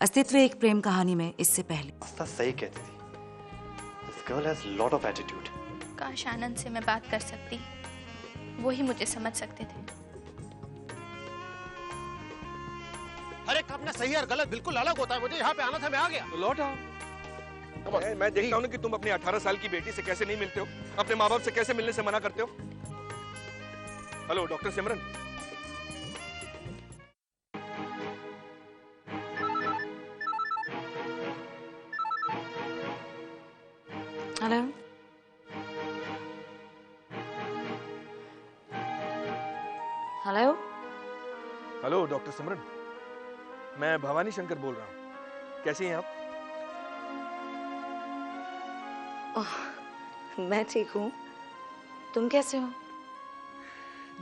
अस्तित्व एक प्रेम कहानी में इससे पहले। आस्था सही कहती थी। This girl has lot of attitude. काश आनंद से मैं बात कर सकती, वो ही मुझे समझ सकते थे। हर एक अपना सही और गलत बिल्कुल अलग होता है। मुझे यहाँ पे आना था, मैं आ गया। तो लौट आओ। मैं देखता हूँ कि तुम अपनी 18 साल की बेटी से कैसे नहीं मिलते हो, अपने माँ बाप से कैसे मिलने से मना करते हो। हेलो डॉक्टर सिमरन। हेलो। हेलो। हेलो डॉक्टर सिमरन, मैं भवानी शंकर बोल रहा हूँ। कैसी हैं आप? मैं ठीक हूँ, तुम कैसे हो?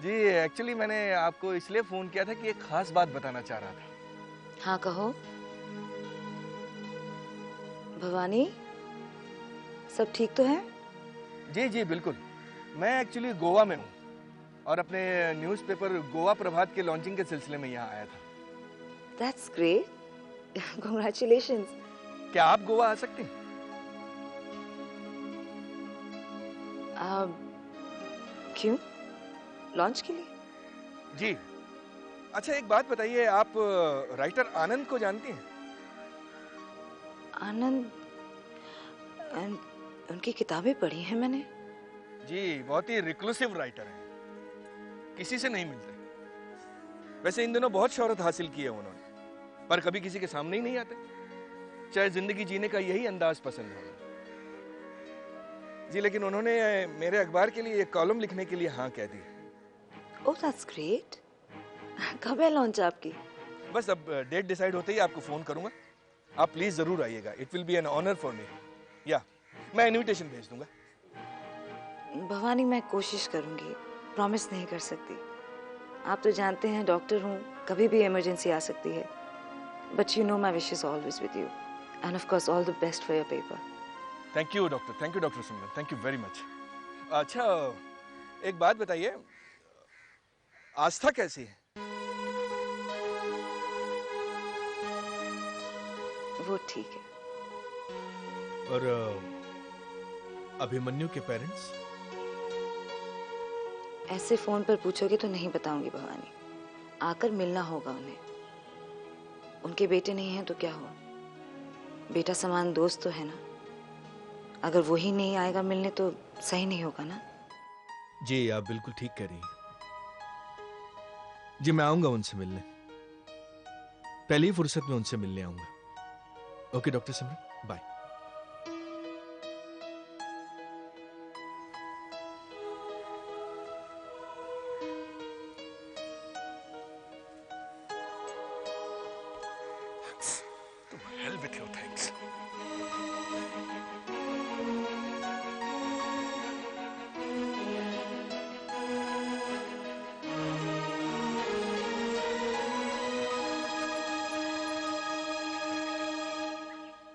जी एक्चुअली मैंने आपको इसलिए फोन किया था कि एक खास बात बताना चाह रहा था। हाँ कहो। भवानी, सब ठीक तो है? जी जी बिल्कुल। मैं एक्चुअली गोवा में हूँ और अपने न्यूज़पेपर गोवा प्रभात के लॉन्चिंग के सिलसिले में यहाँ आया था। That's great. Congratulations. क्या आप गोवा आ सकती हैं? क्यों? लॉन्च के लिए? जी। अच्छा एक बात बताइए, आप राइटर आनंद को जानती हैं? आनंद, उनकी किताबें पढ़ी हैं मैंने। जी बहुत ही रिक्लूसिव राइटर हैं, किसी से नहीं मिलते। वैसे इन दिनों बहुत शोहरत हासिल की है उन्होंने, पर कभी किसी के सामने ही नहीं आते। चाहे जिंदगी जीने का यही अंदाज पसंद हो। जी लेकिन उन्होंने मेरे अखबार के लिए एक कॉलम लिखने के लिए हाँ कह दी। Oh that's great. कब है लॉन्च आपकी? बस अब डेट डिसाइड होते ही आपको फोन करूंगा। आप प्लीज जरूर आइएगा। It will be an honour for me. या मैं इनविटेशन भेज दूंगा। भवानी मैं कोशिश करूंगी, प्रॉमिस नहीं कर सकती। आप तो जानते हैं डॉक्टर हूँ, कभी भी इमरजेंसी आ सकती है। But you know my wish is always with you end of course all the best for your paper. Thank you doctor Simran, thank you very much. अच्छा एक बात बताइए, आस्था कैसी है? वो ठीक है। और अभिमन्यु के पेरेंट्स? ऐसे फोन पर पूछोगे तो नहीं बताऊंगी भवानी, आकर मिलना होगा उन्हें। उनके बेटे नहीं हैं तो क्या हुआ, बेटा समान दोस्त तो है ना। अगर वो ही नहीं आएगा मिलने तो सही नहीं होगा ना। जी आप बिल्कुल ठीक कह रही हैं। जी मैं आऊंगा उनसे मिलने, पहली फुर्सत में उनसे मिलने आऊंगा। Okay doctor Simran, bye. Hell with your thanks.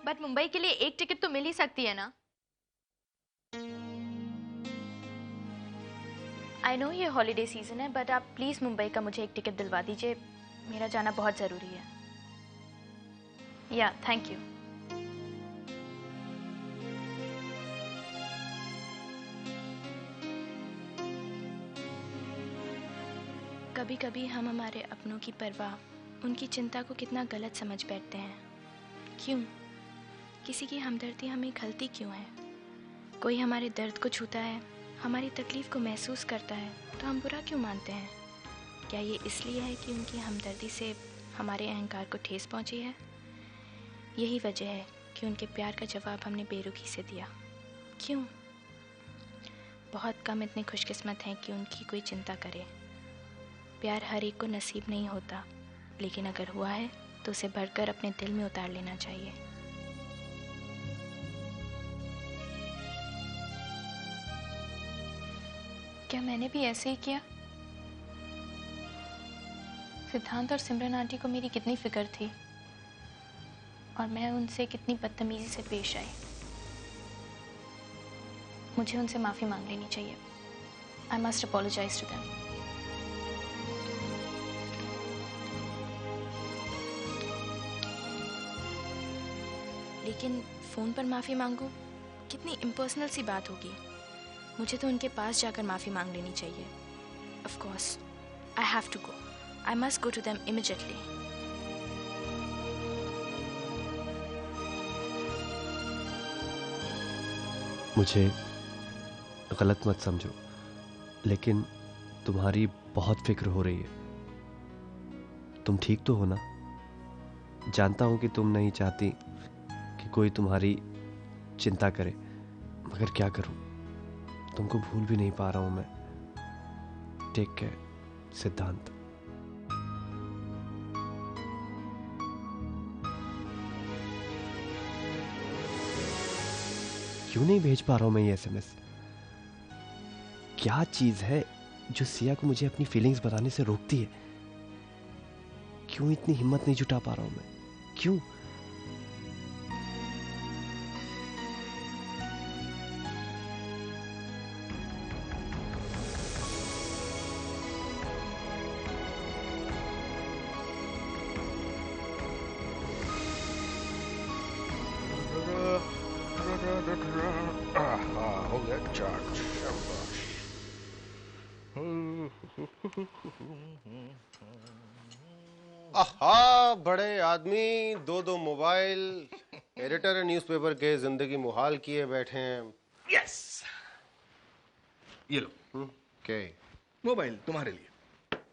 But Mumbai के लिए एक टिकट तो मिल ही सकती है ना? आई नो ये हॉलीडे सीजन है, बट आप प्लीज मुंबई का मुझे एक टिकट दिलवा दीजिए, मेरा जाना बहुत जरूरी है। या थैंक यू। कभी कभी हम हमारे अपनों की परवाह, उनकी चिंता को कितना गलत समझ बैठते हैं। क्यों? किसी की हमदर्दी हमें खलती क्यों है? कोई हमारे दर्द को छूता है, हमारी तकलीफ को महसूस करता है तो हम बुरा क्यों मानते हैं? क्या ये इसलिए है कि उनकी हमदर्दी से हमारे अहंकार को ठेस पहुंची है? यही वजह है कि उनके प्यार का जवाब हमने बेरुखी से दिया। क्यों? बहुत कम इतने खुशकिस्मत हैं कि उनकी कोई चिंता करे। प्यार हर एक को नसीब नहीं होता, लेकिन अगर हुआ है तो उसे भरकर अपने दिल में उतार लेना चाहिए। क्या मैंने भी ऐसे ही किया? सिद्धांत और सिमरन आंटी को मेरी कितनी फिक्र थी और मैं उनसे कितनी बदतमीजी से पेश आई। मुझे उनसे माफ़ी मांग लेनी चाहिए। I must apologise to them. लेकिन फ़ोन पर माफ़ी मांगूं, कितनी इम्पर्सनल सी बात होगी। मुझे तो उनके पास जाकर माफ़ी मांग लेनी चाहिए। Of course I have to go. I must go to them immediately. मुझे गलत मत समझो, लेकिन तुम्हारी बहुत फिक्र हो रही है। तुम ठीक तो हो ना? जानता हूं कि तुम नहीं चाहती कि कोई तुम्हारी चिंता करे, मगर क्या करूं? तुमको भूल भी नहीं पा रहा हूं मैं। टेक केयर, सिद्धांत। क्यों नहीं भेज पा रहा हूं मैं ये एसएमएस? क्या चीज है जो सिया को मुझे अपनी फीलिंग्स बताने से रोकती है? क्यों इतनी हिम्मत नहीं जुटा पा रहा हूं मैं? क्यों? हो गया चार्ज। आहा, बड़े आदमी, दो दो मोबाइल, एडिटर है न्यूज़पेपर के, जिंदगी मुहाल किए बैठे हैं। यस, ये लो क्या? मोबाइल तुम्हारे लिए।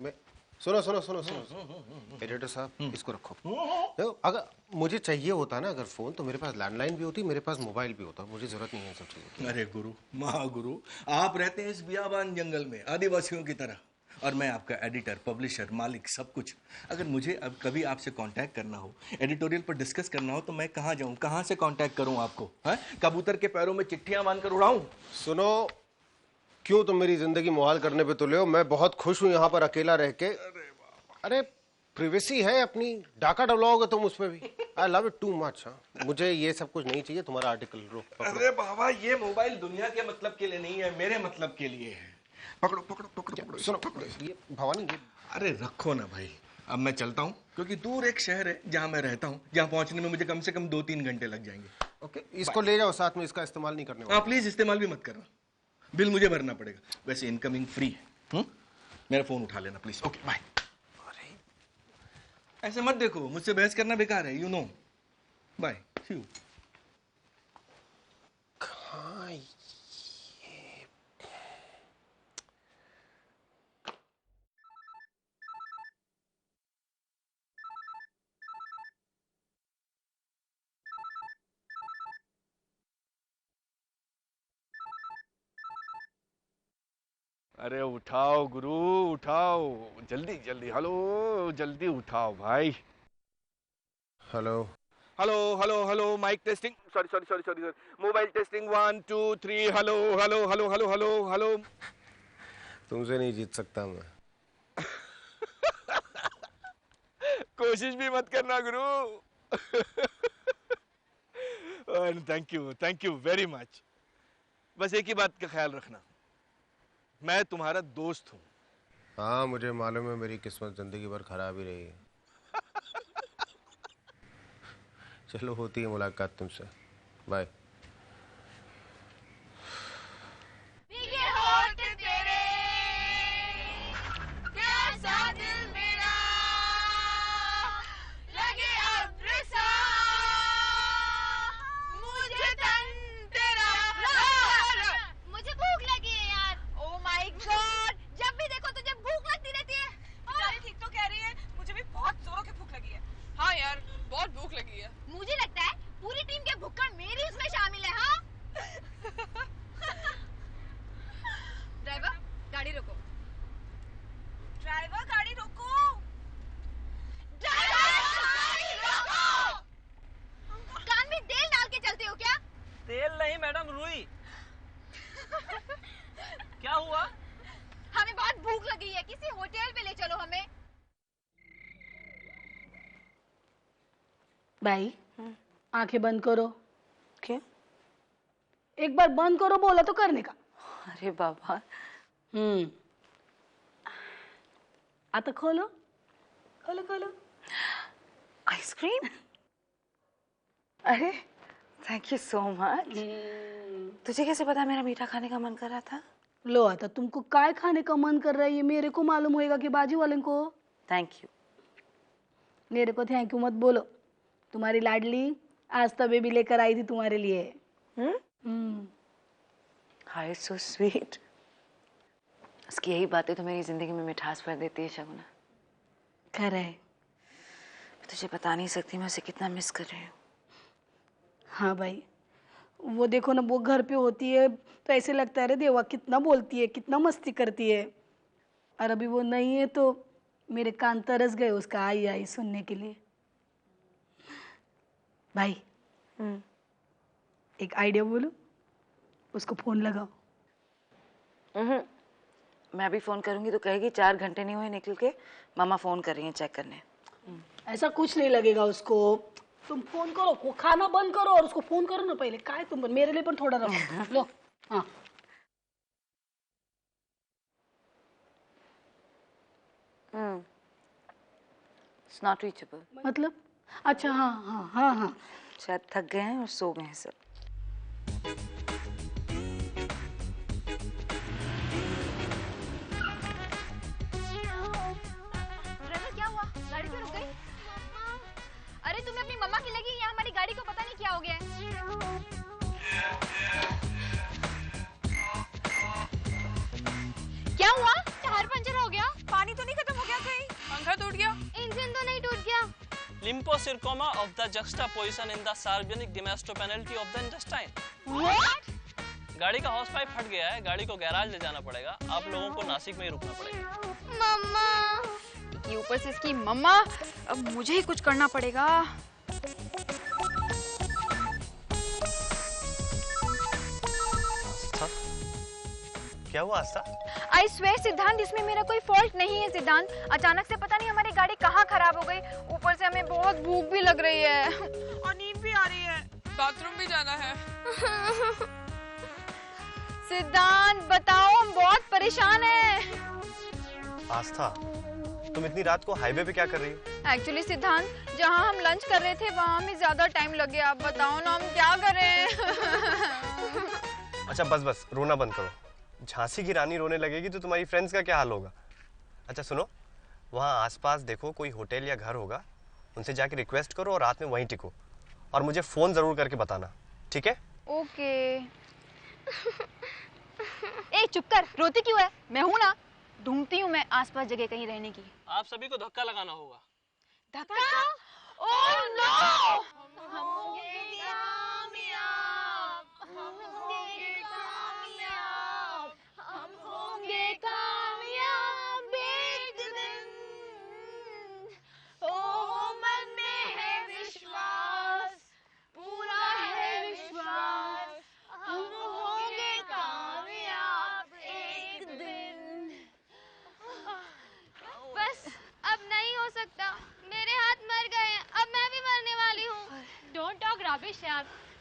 मैं सुनो सुनो सुनो सुनो, एडिटर साहब इसको रखो। देखो, अगर मुझे चाहिए होता ना अगर फोन, तो मेरे पास लैंडलाइन भी होती, मेरे पास मोबाइल भी होता। मुझे जरूरत नहीं है सब चीजों की। अरे गुरु, महागुरु, आप रहते हैं इस बियाबान जंगल में आदिवासियों की तरह, और मैं आपका एडिटर, पब्लिशर, मालिक, सब कुछ। अगर मुझे अब कभी आपसे कांटेक्ट करना हो, एडिटोरियल पर डिस्कस करना हो, तो मैं कहाँ जाऊँ, कहाँ से कांटेक्ट करूँ आपको? हैं? कबूतर के पैरों में चिट्ठियां बांधकर उड़ाऊं? सुनो, क्यों तुम मेरी जिंदगी मुहाल करने पे तुले हो? मैं बहुत खुश हूँ यहाँ पर अकेला रह के। अरे प्रिवेसी है अपनी, डाका डलवाओगे तुम उसमें भी। I love it too much. मुझे ये सब कुछ नहीं चाहिए। तुम्हारा आर्टिकल रोक। अरे बाबा, ये मोबाइल दुनिया के मतलब के लिए नहीं है, मेरे मतलब के लिए है। पकड़ो पकड़ो पकड़ो पकड़ो, सुनो, पकड़ो। ये भवानी, ये अरे रखो ना भाई, अब मैं चलता हूँ, क्योंकि दूर एक शहर है जहाँ मैं रहता हूँ, जहाँ पहुंचने में मुझे कम से कम 2-3 घंटे लग जाएंगे। ओके, इसको ले जाओ साथ में, इसका इस्तेमाल नहीं करने वाला। हाँ प्लीज, इस्तेमाल भी मत करना, बिल मुझे भरना पड़ेगा। वैसे इनकमिंग फ्री है। मेरा फोन उठा लेना प्लीज। Okay bye. ऐसे मत देखो, मुझसे बहस करना बेकार है, you know. Bye, see you. अरे उठाओ गुरु, उठाओ, जल्दी जल्दी। हेलो, जल्दी उठाओ भाई। Hello hello hello hello, mic testing, sorry sorry sorry sorry, mobile testing 1 2 3। Hello hello hello hello hello hello. तुमसे नहीं जीत सकता मैं। कोशिश भी मत करना गुरु। Thank you very much. बस एक ही बात का ख्याल रखना, मैं तुम्हारा दोस्त हूँ। हाँ मुझे मालूम है, मेरी किस्मत जिंदगी भर खराब ही रही है। चलो, होती है मुलाकात तुमसे। बाय। मुझे लगता है पूरी टीम के भुक्कड़ मेरी उसमें शामिल है। हाँ ड्राइवर, गाड़ी रोको। ड्राइवर, गाड़ी रोको। ड्राइवर, गाड़ी रोको। कान में तेल डाल के चलते हो क्या? तेल नहीं मैडम, रुई। क्या हुआ? हमें बहुत भूख लगी है, किसी होटल पे ले चलो हमें। भाई, आंखें बंद करो। क्यों? एक बार बंद करो बोला तो करने का। अरे बाबा, आता खोलो खोलो खोलो। आइसक्रीम? अरे थैंक यू सो मच। तुझे कैसे पता मेरा मीठा खाने का मन कर रहा था? लो आता, तुमको काय खाने का मन कर रहा है ये मेरे को मालूम होएगा कि बाजू वाले को? Thank you. मेरे को थैंक यू मत बोलो। तुम्हारी लाडली आज तो बेबी लेकर आई थी तुम्हारे लिए। हाय सो स्वीट। उसकी यही बातें तो मेरी जिंदगी में मिठास भर देती है शगुना। खैर है। तुझे बता नहीं सकती मैं उसे कितना मिस कर रही हूँ। हाँ भाई, वो देखो ना, वो घर पे होती है तो ऐसे लगता है रे देवा कितना बोलती है, कितना मस्ती करती है। और अभी वो नहीं है तो मेरे कान तरस गए उसका आई आई सुनने के लिए। भाई एक आइडिया बोलो, उसको फोन लगाओ। मैं भी फोन करूंगी तो कहेगी 4 घंटे नहीं हुए निकल के मामा फोन कर रही हैं चेक करने। ऐसा कुछ नहीं लगेगा उसको। तुम फोन करो, वो खाना बंद करो और उसको फोन करो ना पहले। काय तुम मेरे लिए पण थोड़ा रखो। लो हाँ। It's not reachable। मतलब? अच्छा हाँ हाँ हाँ हाँ, शायद थक गए हैं और सो गए हैं सब। क्या हुआ? गाड़ी क्यों रुक गई? अरे तुम्हें अपनी मम्मा की लगी या हमारी गाड़ी को पता नहीं क्या हो गया है? क्या हुआ? टायर पंचर हो गया? पानी तो नहीं खत्म हो गया कहीं? पंखा टूट गया? इंजन तो नहीं टूट गया? Limposarcoma of the juxtaposition in the Sarbonic Dermatopanalty of the intestine। What? गाड़ी का हॉर्स पाइप फट गया है, गाड़ी को गैराज ले जाना पड़ेगा। आप लोगों को नासिक में ही रुकना पड़ेगा। मम्मा की ऊपर से इसकी मम्मा, अब मुझे ही कुछ करना पड़ेगा। आस्था, क्या हुआ आस्था? आई स्वेयर सिद्धांत, इसमें मेरा कोई फॉल्ट नहीं है सिद्धांत। अचानक से पता नहीं हमारी गाड़ी कहाँ खराब हो गई। ऊपर से हमें बहुत भूख भी लग रही है और नींद भी आ रही है। बाथरूम भी जाना है। सिद्धांत बताओ, हम बहुत परेशान हैं। आस्था, तुम इतनी रात को हाईवे पे क्या कर रही हो? एक्चुअली सिद्धांत, जहाँ हम लंच कर रहे थे वहाँ हमें ज्यादा टाइम लग गया। आप बताओ ना, हम क्या करें? अच्छा बस बस, रोना बंद करो। झांसी की रानी रोने लगेगी तो तुम्हारी फ्रेंड्स का क्या हाल होगा? अच्छा सुनो, वहाँ आसपास देखो कोई होटल या घर होगा, उनसे जाके रिक्वेस्ट करो और रात में वहीं टिको। और मुझे फोन जरूर करके बताना, ठीक है? ओके। ए चुप कर, रोती क्यों है? मैं हूं ना, ढूंढती हूँ मैं आसपास जगह कहीं रहने की। आप सभी को धक्का लगाना होगा। धक्का? Oh no!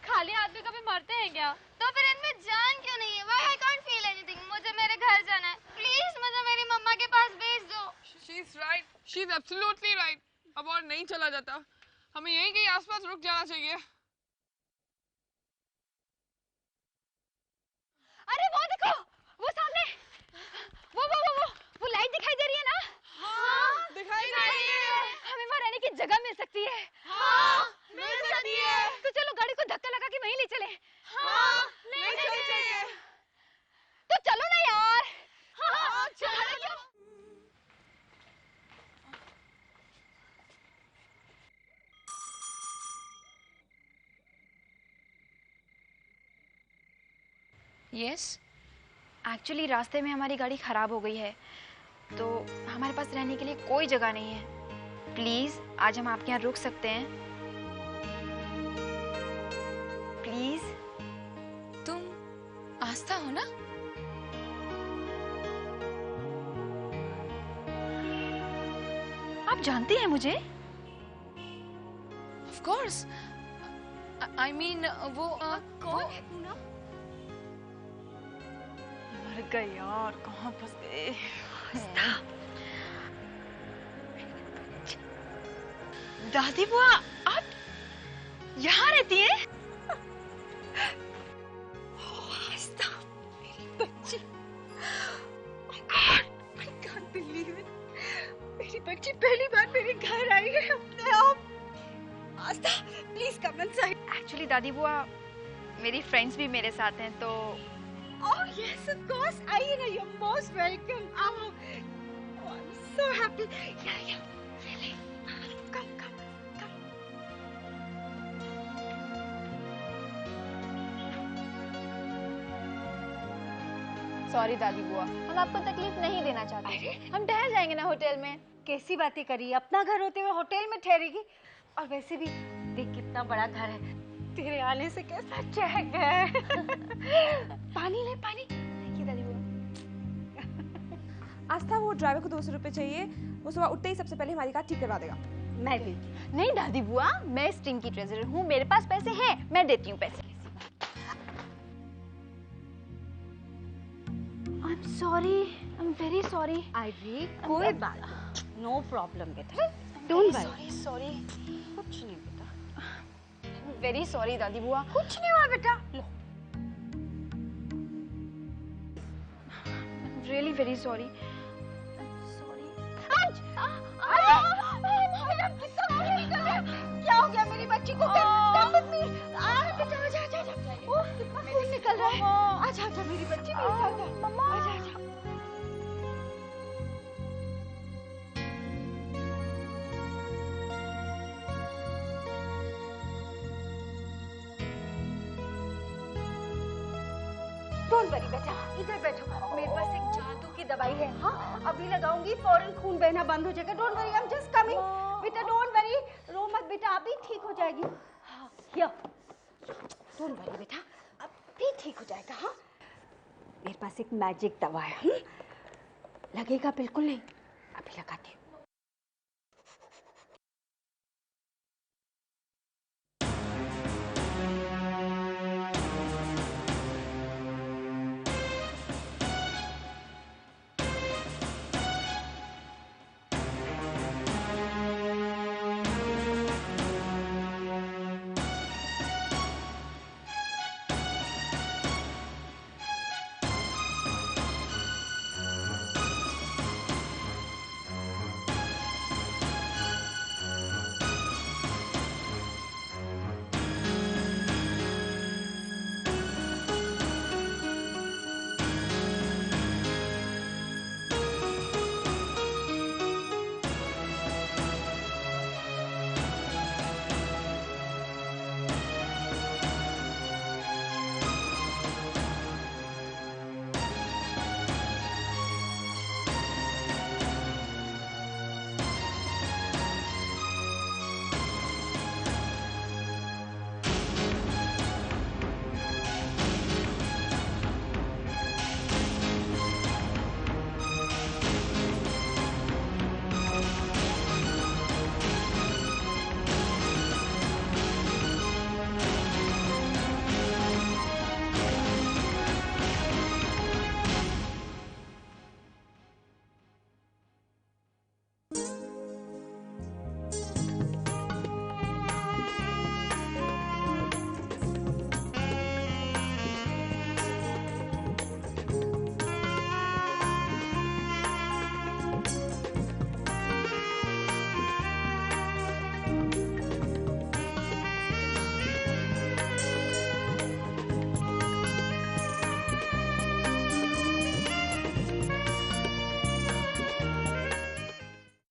खाली आदमी कभी मरते हैं क्या? तो फिर इनमें जान क्यों नहीं है? Why I can't feel anything? मुझे मेरे घर जाना है। प्लीज मुझे मेरी मम्मा के पास भेज दो। She's right. She's absolutely right. अब और नहीं चला जाता। हमें यहीं कहीं आसपास रुक जाना चाहिए। अरे वो देखो, वो सामने, वो लाइट दिखाई दे रही है ना? हाँ, दिखाई दे रही है। हमें वहाँ रहने की जगह मिल सकती है। हाँ, मिल सकती है। तो चलो गाड़ी को धक्का लगा के वहीं ले चले। हाँ, ले चलिए। तो चलो ना यार। हाँ, चलो। यस, एक्चुअली रास्ते में हमारी गाड़ी खराब हो गई है, तो हमारे पास रहने के लिए कोई जगह नहीं है। प्लीज आज हम आपके यहाँ रुक सकते हैं? प्लीज। तुम आस्था हो ना? आप जानती हैं मुझे? Of course. आई मीन वो कौन है पूना? मर गए यार, कहाँ फंस गए? दादी बुआ, आप यहाँ रहती हैं? बेटा प्लीज कम इनसाइड। एक्चुअली दादी बुआ मेरी फ्रेंड्स भी मेरे साथ हैं तो Oh yes, of course. You're most welcome. Oh, I'm so happy. Yeah, really. Come. Sorry दादी बुआ, हम आपको तकलीफ नहीं देना चाहते। हम ठहर जाएंगे ना होटल में। कैसी बातें करी, अपना घर होते हुए होटल में ठहरेगी? और वैसे भी देख कितना बड़ा घर है, तेरे आने से कैसा चहक है। पानी ले पानी। दादी बुआ आस्था, वो ड्राइवर को 200 रुपए चाहिए, वो सुबह उठते ही सबसे पहले हमारी कार ठीक करवा देगा। मैं भी नहीं दादी बुआ, मैं इस टीम की ट्रेजरर हूँ, मेरे पास पैसे हैं, मैं देती हूँ पैसे। I'm sorry, I'm very sorry. Ivy, कोई बात, no problem बेटा। Don't worry. Sorry. कुछ नहीं बेटा। Very sorry दादी बुआ। कुछ नहीं हुआ बेटा। लो। Really very sorry. क्या हो गया मेरी बच्ची को? बेटा आजा। ओह कितना खून निकल रहा है। आजा मेरी बच्ची मेरे साथ आ। मम्मा आजा। डोंट वरी बेटा, इधर बैठो। मेरे पास एक जादू की दवाई है। हाँ, अभी लगाऊंगी, फौरन खून बहना बंद हो जाएगा। Don't worry, I am just coming. बेटा डोंट वरी, रो मत बेटा, अभी ठीक हो जाएगी। हाँ, हियर। डोंट वरी बेटा, अभी ठीक हो जाएगा। हाँ, मेरे पास एक मैजिक दवा है। लगेगा बिल्कुल नहीं।